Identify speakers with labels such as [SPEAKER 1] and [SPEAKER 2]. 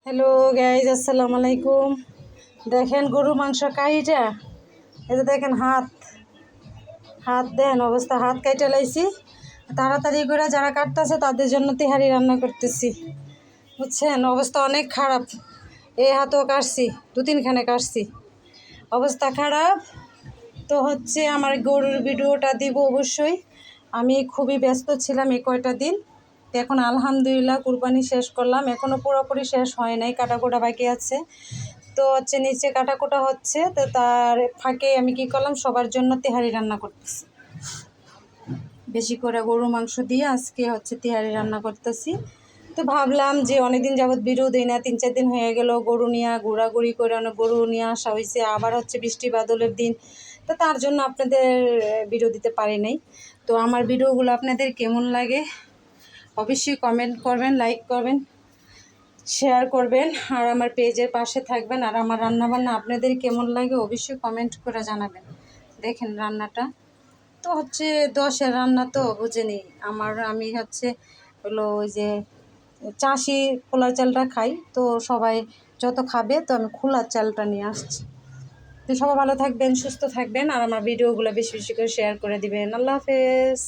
[SPEAKER 1] Hello guys, আসসালামু আলাইকুম। দেখেন গরু মাংস কাইটা, এটা দেখেন হাত হাত দেন অবস্থা, হাত কাইটা লাইছি। তাড়াতাড়ি করে যারা কাটতেছে তাদের জন্য তেহারি রান্না করতেছি, বুঝছেন। অবস্থা অনেক খারাপ, এই হাতও কাটছি, 2-3খানে কাটছি, অবস্থা খারাপ। তো আমার গরুর ভিডিওটা দিব অবশ্যই। আমি খুবই ব্যস্ত ছিলাম এই কয়টা দিন। এখন আলহামদুলিল্লাহ কুরবানি শেষ করলাম, এখনও পুরোপুরি শেষ হয় নাই, কাটাকুটা বাকি আছে। তো নিচে কাটাকুটা হচ্ছে, তো তার ফাঁকে আমি কি করলাম, সবার জন্য তেহারি রান্না করতেছি। বেশি করে গরু মাংস দিয়ে আজকে তেহারি রান্না করতেছি। তো ভাবলাম যে অনেকদিন যাবৎ ভিডিও দিই না, 3-4 দিন হয়ে গেল গরু নিয়ে ঘোরাঘুরি করে, অনেক গরু নিয়ে আসা হয়েছে, আবার বৃষ্টি বাদলের দিন, তো তার জন্য আপনাদের ভিডিও দিতে পারি নাই। তো আমার ভিডিওগুলো আপনাদের কেমন লাগে অবশ্যই কমেন্ট করবেন, লাইক করবেন, শেয়ার করবেন, আর আমার পেজের পাশে থাকবেন। আর আমার রান্নাবান্না আপনাদের কেমন লাগে অবশ্যই কমেন্ট করে জানাবেন। দেখেন রান্নাটা তো 10-এর রান্না, তো বুঝেনি আমি হলো ওই যে চাষি খোলা চালটা খাই, তো সবাই যত খাবে, তো আমি খোলা চালটা নিয়ে আসছি। তো সবাই ভালো থাকবেন, সুস্থ থাকবেন, আর আমার ভিডিওগুলো বেশি বেশি করে শেয়ার করে দিবেন। আল্লাহ হাফেজ।